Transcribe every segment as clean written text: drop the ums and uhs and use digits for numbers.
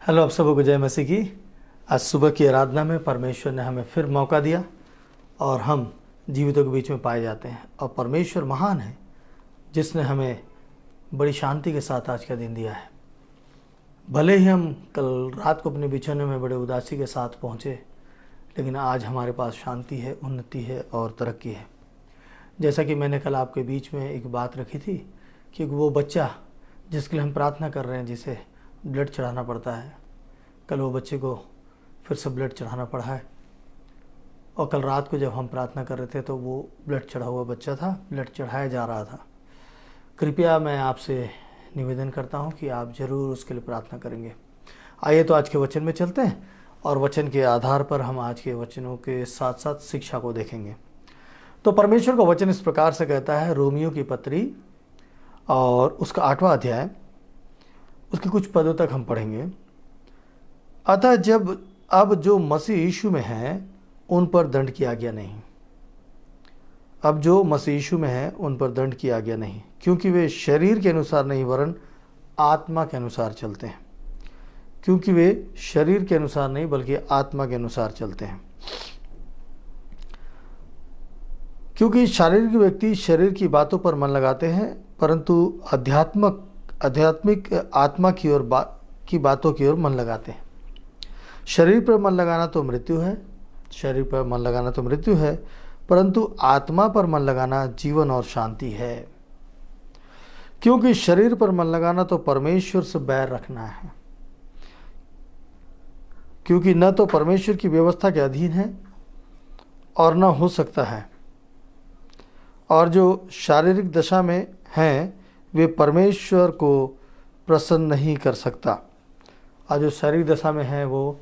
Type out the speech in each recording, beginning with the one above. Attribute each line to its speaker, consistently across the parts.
Speaker 1: Hello, आप सबको जय मसीह की। आज सुबह की आराधना में परमेश्वर ने हमें फिर मौका दिया और हम जीवितों के बीच में पाए जाते हैं। और परमेश्वर महान है जिसने हमें बड़ी शांति के साथ आज का दिन दिया है। भले ही हम कल रात को अपने बिछौने में बड़े उदासी के साथ पहुँचे, लेकिन आज हमारे पास शांति है, उन्नति है और तरक्की है। जैसा कि मैंने कल आपके बीच में एक बात रखी थी कि वो बच्चा जिसके लिए हम प्रार्थना कर रहे हैं, जिसे ब्लड चढ़ाना पड़ता है, कल वो बच्चे को फिर से ब्लड चढ़ाना पड़ा है। और कल रात को जब हम प्रार्थना कर रहे थे तो वो ब्लड चढ़ा हुआ बच्चा था, ब्लड चढ़ाया जा रहा था। कृपया मैं आपसे निवेदन करता हूँ कि आप ज़रूर उसके लिए प्रार्थना करेंगे। आइए तो आज के वचन में चलते हैं और वचन के आधार पर हम आज के वचनों के साथ साथ शिक्षा को देखेंगे। तो परमेश्वर का वचन इस प्रकार से कहता है, रोमियो की पत्री और उसका 8वां अध्याय, उसके कुछ पदों तक हम पढ़ेंगे। अतः अब जो मसीह यीशु में है उन पर दंड की आज्ञा नहीं। अब जो मसीह यीशु में है उन पर दंड की आज्ञा नहीं, क्योंकि वे शरीर के अनुसार नहीं वरन आत्मा के अनुसार चलते हैं। क्योंकि वे शरीर के अनुसार नहीं बल्कि आत्मा के अनुसार चलते हैं। क्योंकि शारीरिक व्यक्ति शरीर की बातों पर मन लगाते हैं, परंतु आध्यात्मिक आत्मा की बातों की ओर मन लगाते हैं। शरीर पर मन लगाना तो मृत्यु है, परंतु आत्मा पर मन लगाना जीवन और शांति है। क्योंकि शरीर पर मन लगाना तो परमेश्वर से बैर रखना है, क्योंकि न तो परमेश्वर की व्यवस्था के अधीन है और न हो सकता है। और जो शारीरिक दशा में हैं वे परमेश्वर को प्रसन्न नहीं कर सकता। और जो शारीरिक दशा में है वो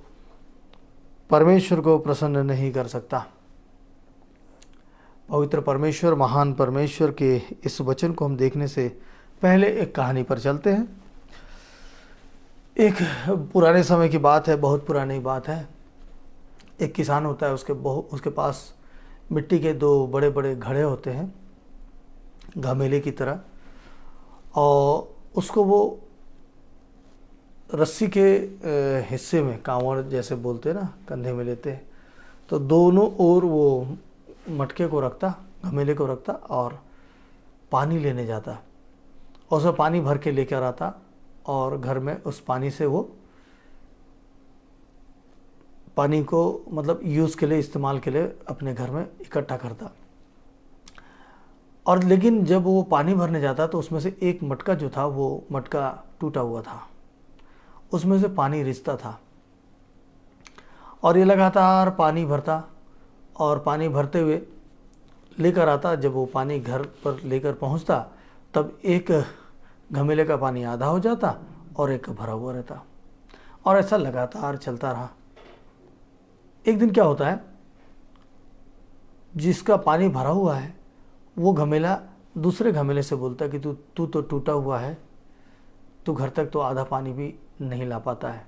Speaker 1: परमेश्वर को प्रसन्न नहीं कर सकता। पवित्र परमेश्वर, महान परमेश्वर के इस वचन को हम देखने से पहले एक कहानी पर चलते हैं। एक पुराने समय की बात है, बहुत पुरानी बात है। एक किसान होता है, उसके पास मिट्टी के 2 बड़े बड़े घड़े होते हैं, घमेले की तरह, और उसको वो रस्सी के हिस्से में, कांवड़ जैसे बोलते हैं ना, कंधे में लेते हैं, तो दोनों ओर वो मटके को रखता, घमेले को रखता और पानी लेने जाता। और उसमें पानी भर के लेकर आता और घर में उस पानी से वो पानी को मतलब यूज़ के लिए, इस्तेमाल के लिए अपने घर में इकट्ठा करता। और लेकिन जब वो पानी भरने जाता तो उसमें से एक मटका जो था, वो मटका टूटा हुआ था, उसमें से पानी रिसता था। और ये लगातार पानी भरता और पानी भरते हुए लेकर आता। जब वो पानी घर पर लेकर पहुंचता तब एक घमेले का पानी आधा हो जाता और एक भरा हुआ रहता। और ऐसा लगातार चलता रहा। एक दिन क्या होता है, जिसका पानी भरा हुआ है वो घमेला दूसरे घमेले से बोलता है कि तू तो टूटा हुआ है, तू घर तक तो आधा पानी भी नहीं ला पाता है,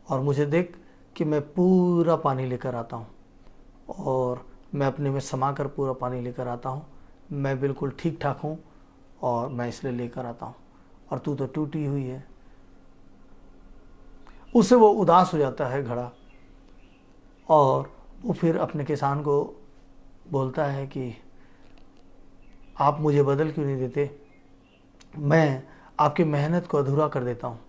Speaker 1: और मुझे देख कि मैं पूरा पानी लेकर आता हूँ और मैं अपने में समा कर पूरा पानी लेकर आता हूँ। मैं बिल्कुल ठीक ठाक हूँ और मैं इसलिए लेकर आता हूँ, और तू तो टूटी हुई है। उससे वो उदास हो जाता है घड़ा, और वो फिर अपने किसान को बोलता है कि आप मुझे बदल क्यों नहीं देते, मैं आपकी मेहनत को अधूरा कर देता हूँ।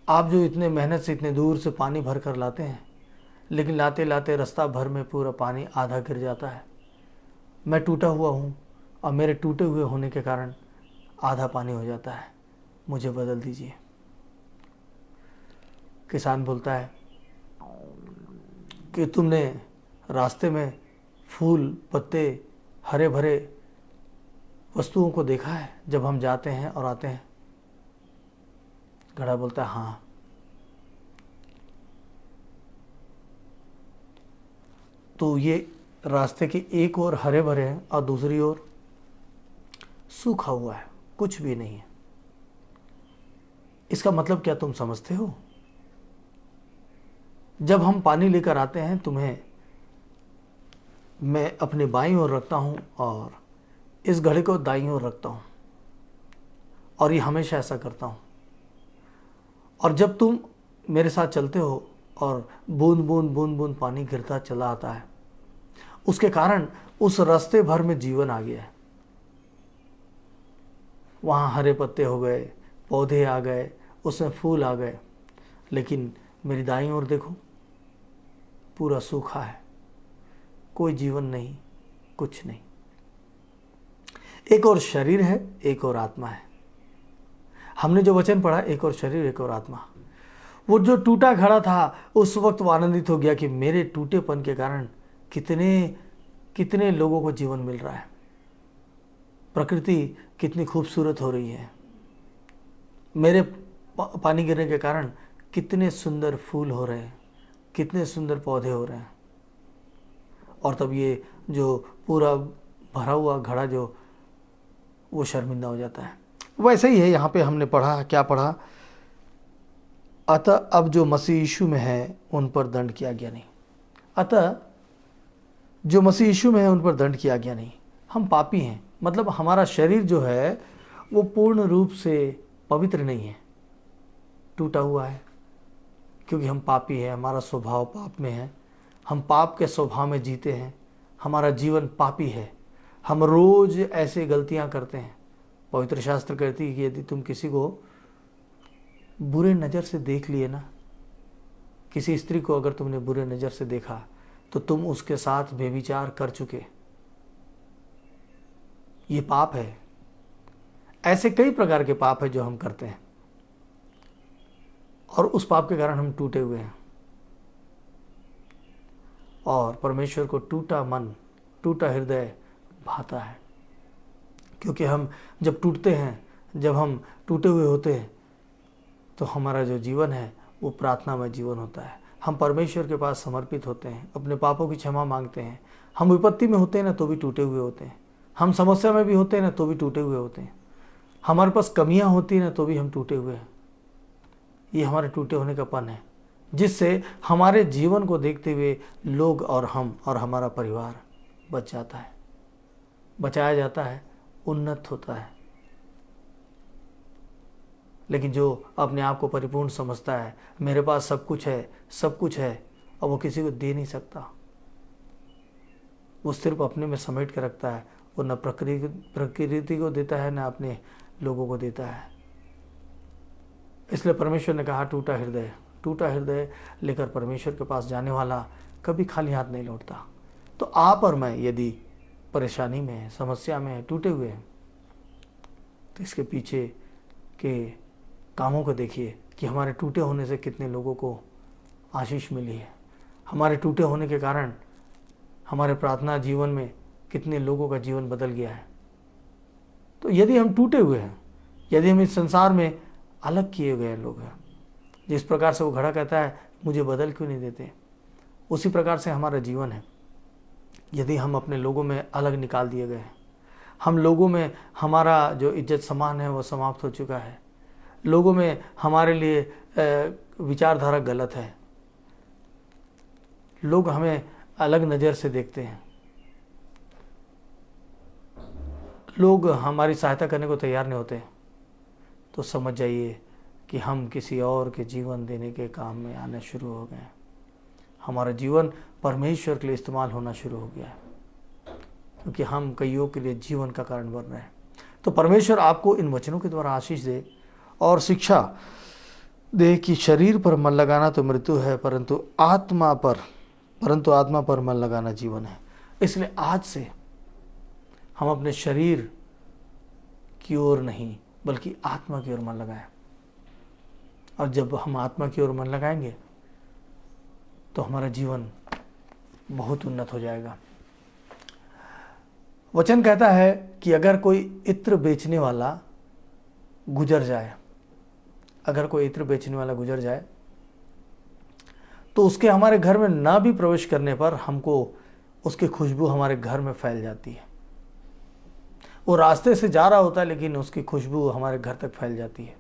Speaker 1: आप जो इतने मेहनत से इतने दूर से पानी भर कर लाते हैं, लेकिन लाते लाते रास्ता भर में पूरा पानी आधा गिर जाता है। मैं टूटा हुआ हूँ और मेरे टूटे हुए होने के कारण आधा पानी हो जाता है, मुझे बदल दीजिए। किसान बोलता है कि तुमने रास्ते में फूल, पत्ते, हरे भरे वस्तुओं को देखा है जब हम जाते हैं और आते हैं? घड़ा बोलता है, हाँ। तो ये रास्ते के एक ओर हरे भरे हैं और दूसरी ओर सूखा हुआ है, कुछ भी नहीं है। इसका मतलब क्या तुम समझते हो? जब हम पानी लेकर आते हैं, तुम्हें मैं अपने बाईं ओर रखता हूं और इस घड़े को दाईं ओर रखता हूं, और ये हमेशा ऐसा करता हूं। और जब तुम मेरे साथ चलते हो और बूंद बूंद बूंद बूंद पानी गिरता चला आता है, उसके कारण उस रास्ते भर में जीवन आ गया है। वहाँ हरे पत्ते हो गए, पौधे आ गए, उसमें फूल आ गए, लेकिन मेरी दाईं ओर देखो, पूरा सूखा है, कोई जीवन नहीं, कुछ नहीं। एक और शरीर है, एक और आत्मा है। हमने जो वचन पढ़ा, एक और शरीर एक और आत्मा। वो जो टूटा खड़ा था उस वक्त वो आनंदित हो गया कि मेरे टूटेपन के कारण कितने कितने लोगों को जीवन मिल रहा है, प्रकृति कितनी खूबसूरत हो रही है, मेरे पानी गिरने के कारण कितने सुंदर फूल हो रहे हैं, कितने सुंदर पौधे हो रहे हैं। और तब ये जो पूरा भरा हुआ घड़ा जो वो शर्मिंदा हो जाता है। वैसे ही है, यहाँ पे हमने पढ़ा, क्या पढ़ा, अतः अब जो मसीह यीशु में है उन पर दंड किया गया नहीं। अतः जो मसीह यीशु में है उन पर दंड किया गया नहीं। हम पापी हैं, मतलब हमारा शरीर जो है वो पूर्ण रूप से पवित्र नहीं है, टूटा हुआ है, क्योंकि हम पापी हैं, हमारा स्वभाव पाप में है, हम पाप के स्वभाव में जीते हैं, हमारा जीवन पापी है, हम रोज ऐसे गलतियां करते हैं। पवित्र शास्त्र कहती है कि यदि तुम किसी को बुरे नज़र से देख लिए ना, किसी स्त्री को अगर तुमने बुरे नज़र से देखा तो तुम उसके साथ व्यभिचार कर चुके, ये पाप है। ऐसे कई प्रकार के पाप है जो हम करते हैं और उस पाप के कारण हम टूटे हुए हैं। और परमेश्वर को टूटा मन, टूटा हृदय भाता है, क्योंकि हम जब टूटते हैं, जब हम टूटे हुए होते हैं, तो हमारा जो जीवन है वो प्रार्थनामय जीवन होता है। हम परमेश्वर के पास समर्पित होते हैं, अपने पापों की क्षमा मांगते हैं। हम विपत्ति में होते हैं ना तो भी टूटे हुए होते हैं, हम समस्या में भी होते हैं ना तो भी टूटे हुए होते हैं, हमारे पास कमियां होती हैं ना तो भी हम टूटे हुए हैं। ये हमारे टूटे होने का पन है, जिससे हमारे जीवन को देखते हुए लोग और हम और हमारा परिवार बच जाता है, बचाया जाता है, उन्नत होता है। लेकिन जो अपने आप को परिपूर्ण समझता है, मेरे पास सब कुछ है, सब कुछ है, और वो किसी को दे नहीं सकता, वो सिर्फ अपने में समेट के रखता है, वो न प्रकृति को देता है, न अपने लोगों को देता है। इसलिए परमेश्वर ने कहा टूटा हृदय लेकर परमेश्वर के पास जाने वाला कभी खाली हाथ नहीं लौटता। तो आप और मैं यदि परेशानी में है, समस्या में है, टूटे हुए हैं, तो इसके पीछे के कामों को देखिए कि हमारे टूटे होने से कितने लोगों को आशीष मिली है, हमारे टूटे होने के कारण हमारे प्रार्थना जीवन में कितने लोगों का जीवन बदल गया है। तो यदि हम टूटे हुए हैं, यदि हम इस संसार में अलग किए गए लोग हैं, जिस प्रकार से वो घड़ा कहता है मुझे बदल क्यों नहीं देते, उसी प्रकार से हमारा जीवन है। यदि हम अपने लोगों में अलग निकाल दिए गए हैं, हम लोगों में हमारा जो इज्जत सम्मान है वो समाप्त हो चुका है, लोगों में हमारे लिए विचारधारा गलत है, लोग हमें अलग नज़र से देखते हैं, लोग हमारी सहायता करने को तैयार नहीं होते, तो समझ जाइए कि हम किसी और के जीवन देने के काम में आना शुरू हो गए। हमारा जीवन परमेश्वर के लिए इस्तेमाल होना शुरू हो गया है, क्योंकि हम कईयों के लिए जीवन का कारण बन रहे हैं। तो परमेश्वर आपको इन वचनों के द्वारा आशीष दे और शिक्षा दे कि शरीर पर मन लगाना तो मृत्यु है, परंतु आत्मा पर मन लगाना जीवन है। इसलिए आज से हम अपने शरीर की ओर नहीं बल्कि आत्मा की ओर मन लगाएं, और जब हम आत्मा की ओर मन लगाएंगे तो हमारा जीवन बहुत उन्नत हो जाएगा। वचन कहता है कि अगर कोई इत्र बेचने वाला गुजर जाए, तो उसके हमारे घर में ना भी प्रवेश करने पर हमको उसकी खुशबू हमारे घर में फैल जाती है। वो रास्ते से जा रहा होता है लेकिन उसकी खुशबू हमारे घर तक फैल जाती है।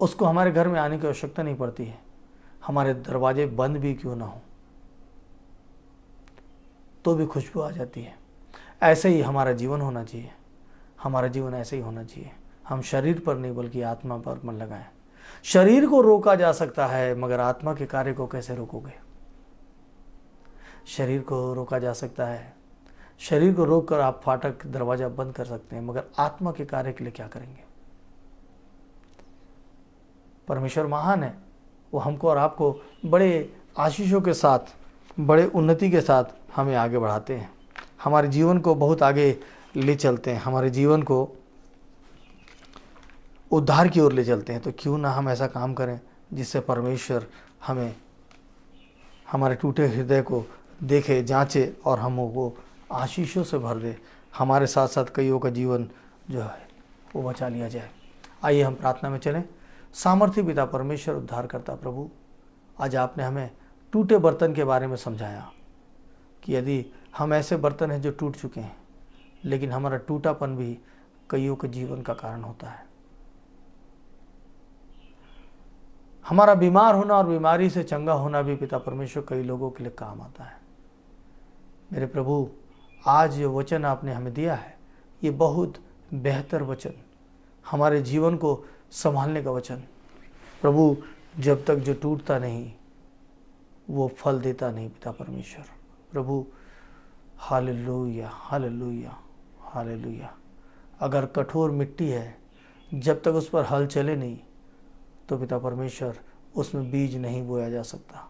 Speaker 1: उसको हमारे घर में आने की आवश्यकता नहीं पड़ती है, हमारे दरवाजे बंद भी क्यों ना हो तो भी खुशबू आ जाती है। ऐसे ही हमारा जीवन होना चाहिए, हमारा जीवन ऐसे ही होना चाहिए। हम शरीर पर नहीं बल्कि आत्मा पर मन लगाएं। शरीर को रोका जा सकता है, मगर आत्मा के कार्य को कैसे रोकोगे? शरीर को रोका जा सकता है, शरीर को रोककर आप फाटक दरवाजा बंद कर सकते हैं, मगर आत्मा के कार्य के लिए क्या करेंगे? परमेश्वर महान है, वो हमको और आपको बड़े आशीषों के साथ, बड़े उन्नति के साथ हमें आगे बढ़ाते हैं, हमारे जीवन को बहुत आगे ले चलते हैं, हमारे जीवन को उद्धार की ओर ले चलते हैं। तो क्यों ना हम ऐसा काम करें जिससे परमेश्वर हमें, हमारे टूटे हृदय को देखे, जांचे और हमको आशीषों से भर दे। हमारे साथ साथ कईयों का जीवन जो है वो बचा लिया जाए। आइए हम प्रार्थना में चलें। सामर्थ्य पिता परमेश्वर, उद्धारकर्ता प्रभु, आज आपने हमें टूटे बर्तन के बारे में समझाया कि यदि हम ऐसे बर्तन हैं जो टूट चुके हैं, लेकिन हमारा टूटापन भी कईयों के जीवन का कारण होता है। हमारा बीमार होना और बीमारी से चंगा होना भी पिता परमेश्वर कई लोगों के लिए काम आता है। मेरे प्रभु, आज जो वचन आपने हमें दिया है, ये बहुत बेहतर वचन, हमारे जीवन को संभालने का वचन। प्रभु, जब तक जो टूटता नहीं वो फल देता नहीं पिता परमेश्वर। प्रभु, हालेलुया, हालेलुया, हालेलुया। अगर कठोर मिट्टी है, जब तक उस पर हल चले नहीं तो पिता परमेश्वर उसमें बीज नहीं बोया जा सकता।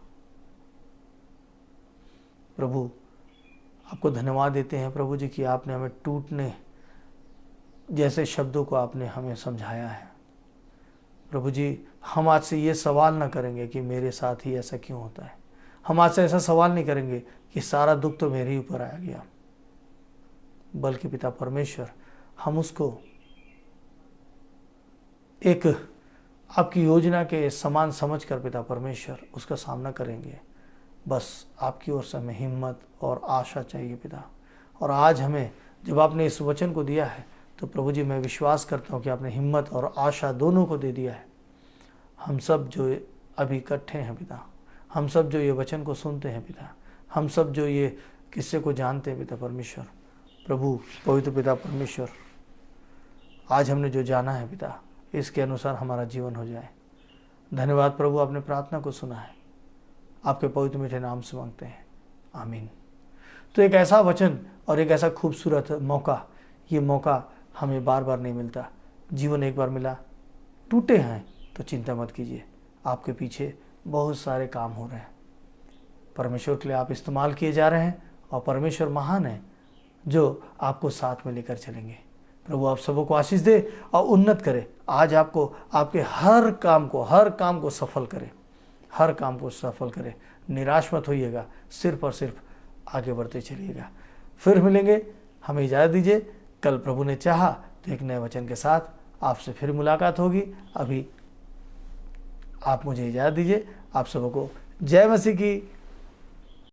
Speaker 1: प्रभु, आपको धन्यवाद देते हैं प्रभु जी कि आपने हमें टूटने जैसे शब्दों को आपने हमें समझाया है। प्रभु जी, हम आज से ये सवाल ना करेंगे कि मेरे साथ ही ऐसा क्यों होता है। हम आज से ऐसा सवाल नहीं करेंगे कि सारा दुख तो मेरे ही ऊपर आ गया, बल्कि पिता परमेश्वर हम उसको एक आपकी योजना के समान समझकर पिता परमेश्वर उसका सामना करेंगे। बस आपकी ओर से हमें हिम्मत और आशा चाहिए पिता। और आज हमें जब आपने इस वचन को दिया है तो प्रभु जी, मैं विश्वास करता हूँ कि आपने हिम्मत और आशा दोनों को दे दिया है। हम सब जो अभी इकट्ठे हैं पिता, हम सब जो ये वचन को सुनते हैं पिता, हम सब जो ये किस्से को जानते हैं पिता परमेश्वर, प्रभु पवित्र पिता परमेश्वर, आज हमने जो जाना है पिता, इसके अनुसार हमारा जीवन हो जाए। धन्यवाद प्रभु, आपने प्रार्थना को सुना है, आपके पवित्र मीठे नाम से मांगते हैं, आमीन। तो एक ऐसा वचन और एक ऐसा खूबसूरत मौका, ये मौका हमें बार बार नहीं मिलता। जीवन एक बार मिला, टूटे हैं तो चिंता मत कीजिए, आपके पीछे बहुत सारे काम हो रहे हैं। परमेश्वर के लिए आप इस्तेमाल किए जा रहे हैं और परमेश्वर महान है जो आपको साथ में लेकर चलेंगे। प्रभु आप सबों को आशीष दे और उन्नत करे। आज आपको आपके हर काम को सफल करे, हर काम को सफल करे। निराश मत होइएगा, सिर्फ और सिर्फ आगे बढ़ते चलिएगा। फिर मिलेंगे, हमें इजाज़त दीजिए। कल प्रभु ने चाहा तो एक नए वचन के साथ आपसे फिर मुलाकात होगी। अभी आप मुझे इजाज़त दीजिए। आप सबों को जय मसीह की।